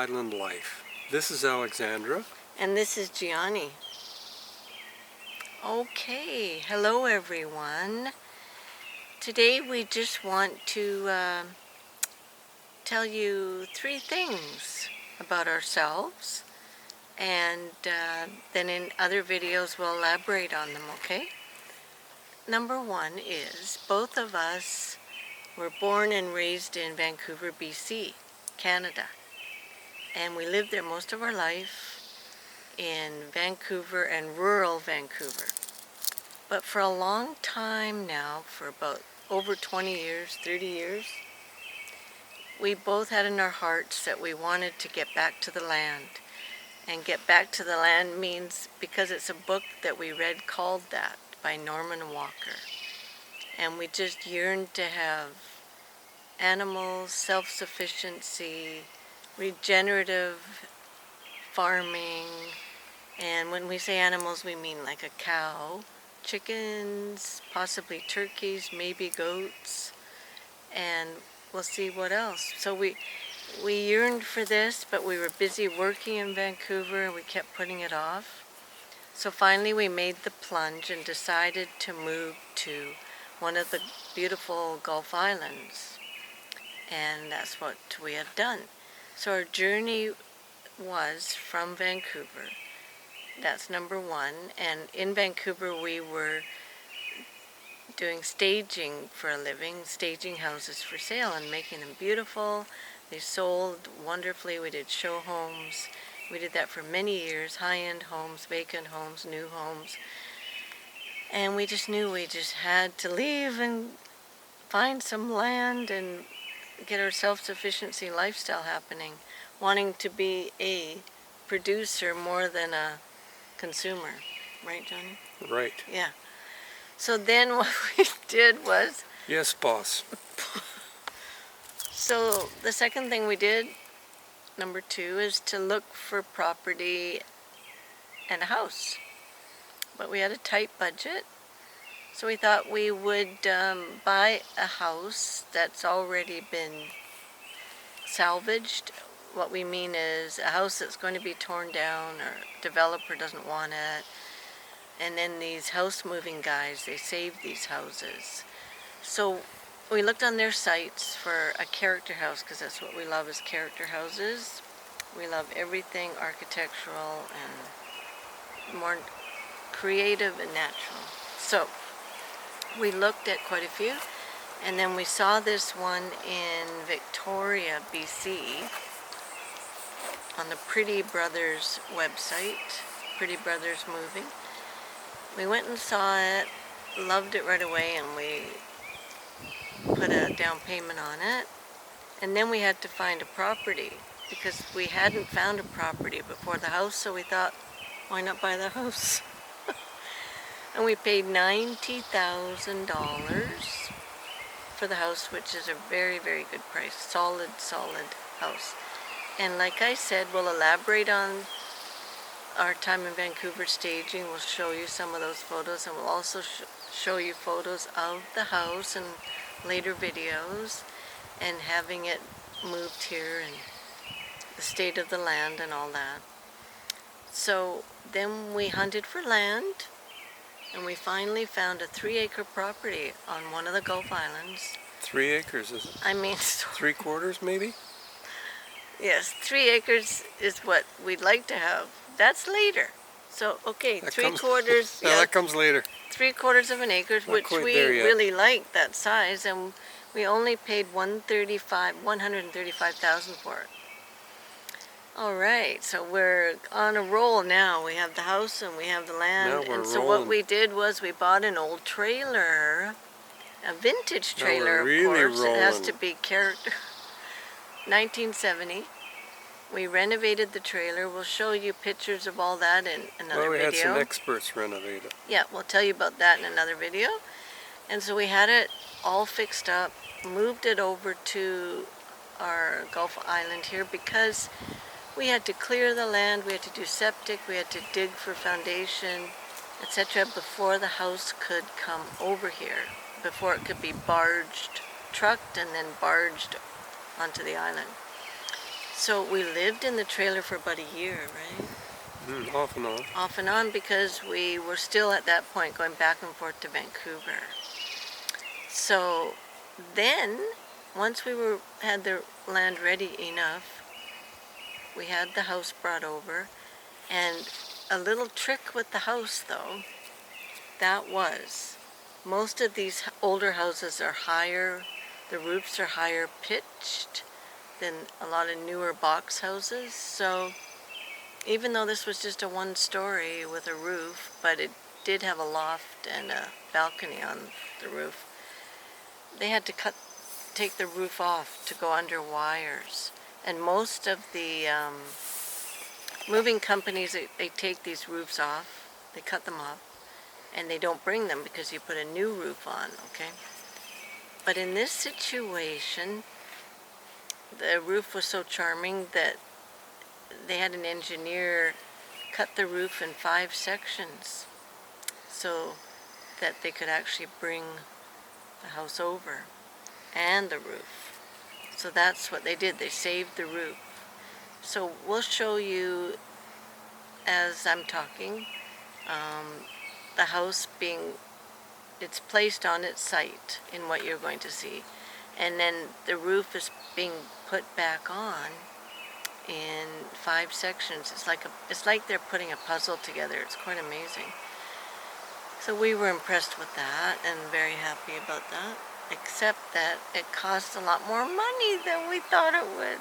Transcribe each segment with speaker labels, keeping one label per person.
Speaker 1: island life. This is Alexandra.
Speaker 2: And this is Jianni. Okay, hello everyone. Today we just want to tell you 3 things about ourselves, and then in other videos we'll elaborate on them, okay? Number 1 is both of us were born and raised in Vancouver, BC, Canada. And we lived there most of our life in Vancouver and rural Vancouver. But for a long time now, for about over 20 years, 30 years, we both had in our hearts that we wanted to get back to the land. And get back to the land means, because it's a book that we read called that by Norman Walker. And we just yearned to have animals, self-sufficiency, regenerative farming, and when we say animals we mean like a cow, chickens, possibly turkeys, maybe goats, and we'll see what else. So we yearned for this, but we were busy working in Vancouver and we kept putting it off. So finally we made the plunge and decided to move to one of the beautiful Gulf Islands, and that's what we have done. So our journey was from Vancouver. That's number 1. And in Vancouver we were doing staging for a living, staging houses for sale and making them beautiful. They sold wonderfully. We did show homes. We did that for many years, high-end homes, vacant homes, new homes. And we just knew we just had to leave and find some land and get our self-sufficiency lifestyle happening, wanting to be a producer more than a consumer. Right, Johnny?
Speaker 1: Right.
Speaker 2: Yeah. So then what we did was...
Speaker 1: Yes, boss.
Speaker 2: So the second thing we did, number 2, is to look for property and a house. But we had a tight budget, so we thought we would buy a house that's already been salvaged. What we mean is a house that's going to be torn down or a developer doesn't want it. And then these house moving guys, they save these houses. So we looked on their sites for a character house, because that's what we love, is character houses. We love everything architectural and more creative and natural. So we looked at quite a few, and then we saw this one in Victoria, BC, on the Pretty Brothers website, Pretty Brothers Moving. We went and saw it, loved it right away, and we put a down payment on it. And then we had to find a property, because we hadn't found a property before the house, so we thought, why not buy the house? And we paid $90,000 for the house, which is a very, very good price. Solid house. And like I said, we'll elaborate on our time in Vancouver staging. We'll show you some of those photos, and we'll also show you photos of the house and later videos, and having it moved here and the state of the land and all that. So then we hunted for land, and we finally found a 3-acre property on one of the Gulf Islands.
Speaker 1: 3 acres, is it?
Speaker 2: I mean...
Speaker 1: 3/4 maybe?
Speaker 2: Yes, 3 acres is what we'd like to have. That's later. So, okay,
Speaker 1: That
Speaker 2: 3/4...
Speaker 1: Yeah, that comes later.
Speaker 2: 3/4 of an acre, which we really like that size, and we only paid $135,000 for it. All right, so we're on a roll now. We have the house and we have the land.
Speaker 1: Now we're
Speaker 2: so
Speaker 1: rolling.
Speaker 2: what we did was we bought an old trailer, a vintage trailer,
Speaker 1: Now we're really
Speaker 2: of course. It has to
Speaker 1: rolling.
Speaker 2: be character. 1970. We renovated the trailer. We'll show you pictures of all that in another
Speaker 1: Well, we
Speaker 2: video.
Speaker 1: had some experts renovate it.
Speaker 2: Yeah, we'll tell you about that in another video. And so we had it all fixed up, moved it over to our Gulf Island here, because we had to clear the land, we had to do septic, we had to dig for foundation, etc. before the house could come over here, before it could be barged, trucked, and then barged onto the island. So we lived in the trailer for about a year, right?
Speaker 1: Off and on.
Speaker 2: Off and on, because we were still at that point going back and forth to Vancouver. So then, once we had the land ready enough, we had the house brought over, and a little trick with the house though, that was, most of these older houses are higher, the roofs are higher pitched than a lot of newer box houses. So even though this was just a one-story with a roof, but it did have a loft and a balcony on the roof, they had to take the roof off to go under wires. And most of the moving companies, they take these roofs off, they cut them off, and they don't bring them because you put a new roof on, okay? But in this situation, the roof was so charming that they had an engineer cut the roof in 5 sections so that they could actually bring the house over and the roof. So that's what they did. They saved the roof. So we'll show you, as I'm talking, the house it's placed on its site in what you're going to see. And then the roof is being put back on in 5 sections. It's like they're putting a puzzle together. It's quite amazing. So we were impressed with that and very happy about that, except that it costs a lot more money than we thought it would.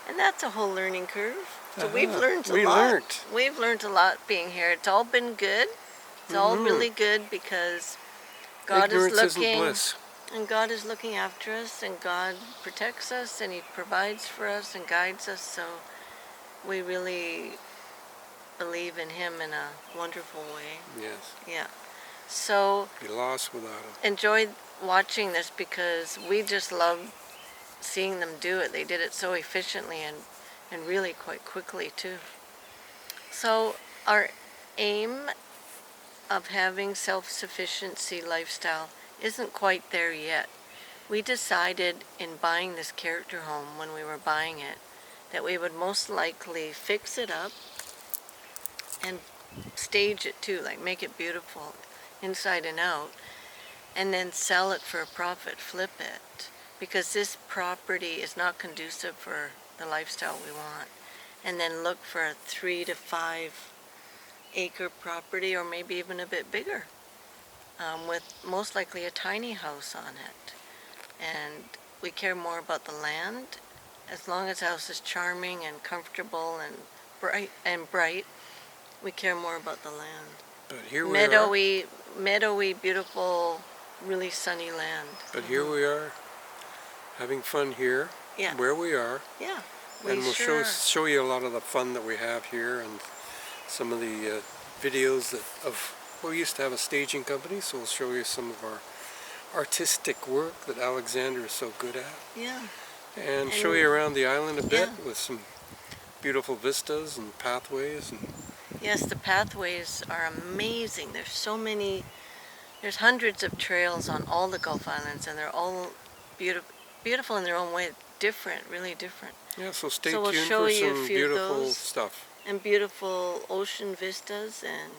Speaker 2: And that's a whole learning curve. So we've learned a lot. We've learned a lot being here. It's all been good. It's all really good because God is looking.
Speaker 1: Isn't bliss.
Speaker 2: And God is looking after us, and God protects us, and He provides for us and guides us. So we really believe in Him in a wonderful way.
Speaker 1: Yes.
Speaker 2: Yeah. So
Speaker 1: Be lost without Him.
Speaker 2: enjoyed watching this because we just love seeing them do it. They did it so efficiently and really quite quickly too. So our aim of having self-sufficiency lifestyle isn't quite there yet. We decided in buying this character home, when we were buying it, that we would most likely fix it up and stage it too, like make it beautiful inside and out, and then sell it for a profit, flip it, because this property is not conducive for the lifestyle we want. And then look for a 3 to 5 acre property, or maybe even a bit bigger, with most likely a tiny house on it. And we care more about the land. As long as the house is charming and comfortable and bright, we care more about the land.
Speaker 1: But here we are.
Speaker 2: Meadowy, beautiful, really sunny land.
Speaker 1: But here we are, having fun here,
Speaker 2: Yeah.
Speaker 1: where we are.
Speaker 2: Yeah.
Speaker 1: And we'll show you a lot of the fun that we have here, and some of the videos we used to have a staging company, so we'll show you some of our artistic work that Alexandra is so good at.
Speaker 2: Yeah.
Speaker 1: And show you around the island a bit
Speaker 2: Yeah.
Speaker 1: with some beautiful vistas and pathways. And
Speaker 2: Yes, the pathways are amazing. There's hundreds of trails on all the Gulf Islands, and they're all beautiful in their own way, different, really different.
Speaker 1: yeah, so stay
Speaker 2: So we'll
Speaker 1: tuned
Speaker 2: show
Speaker 1: for
Speaker 2: you a
Speaker 1: some
Speaker 2: few of
Speaker 1: beautiful
Speaker 2: those.
Speaker 1: stuff.
Speaker 2: And beautiful ocean vistas and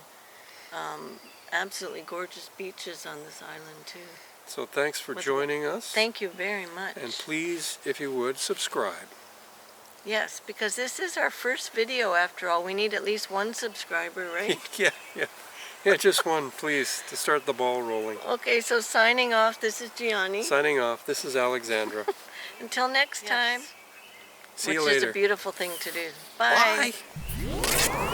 Speaker 2: absolutely gorgeous beaches on this island too.
Speaker 1: So thanks for joining us.
Speaker 2: Thank you very much.
Speaker 1: And please, if you would, subscribe.
Speaker 2: Yes, because this is our first video after all. We need at least 1 subscriber, right?
Speaker 1: Yeah, just one, please, to start the ball rolling.
Speaker 2: Okay, so signing off, this is Jianni.
Speaker 1: Signing off, this is Alexandra.
Speaker 2: Until next time.
Speaker 1: See you
Speaker 2: Which is
Speaker 1: later.
Speaker 2: a beautiful thing to do. Bye.
Speaker 1: Bye.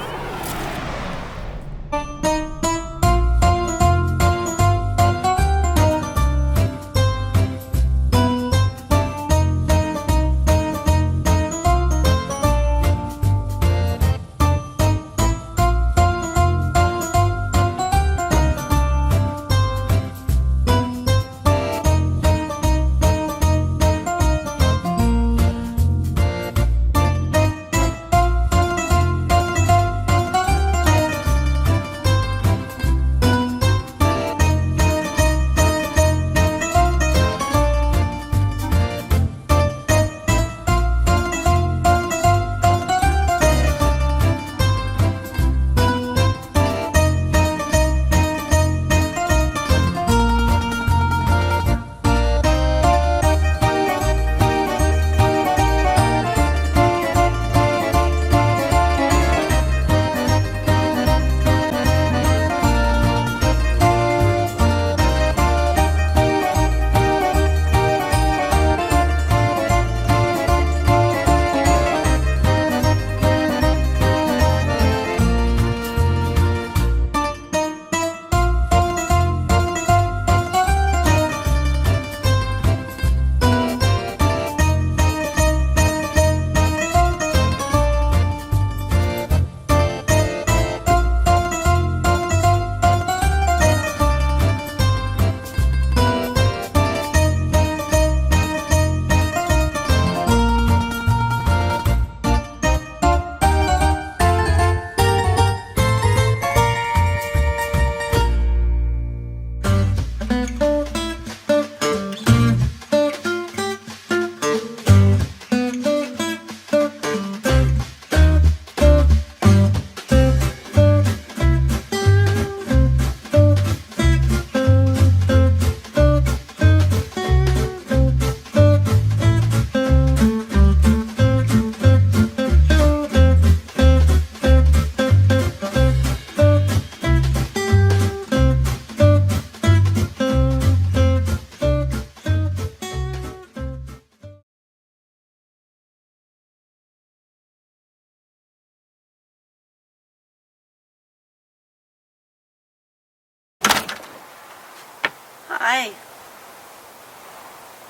Speaker 2: Hi.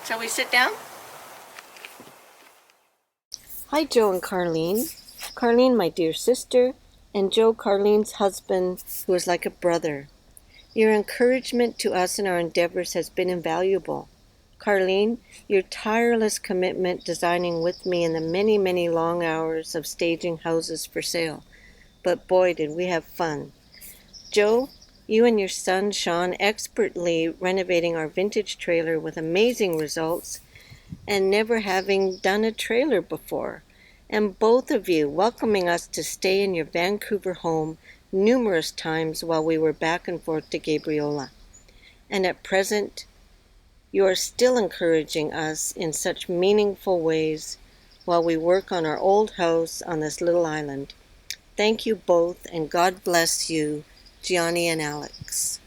Speaker 2: Shall we sit down? Hi, Joe and Carlene. Carlene, my dear sister, and Joe, Carlene's husband, who is like a brother. Your encouragement to us in our endeavors has been invaluable. Carlene, your tireless commitment designing with me in the many, many long hours of staging houses for sale. But boy, did we have fun. Joe, you and your son Sean expertly renovating our vintage trailer with amazing results and never having done a trailer before. And both of you welcoming us to stay in your Vancouver home numerous times while we were back and forth to Gabriola. And at present, you are still encouraging us in such meaningful ways while we work on our old house on this little island. Thank you both, and God bless you, Jianni and Alex.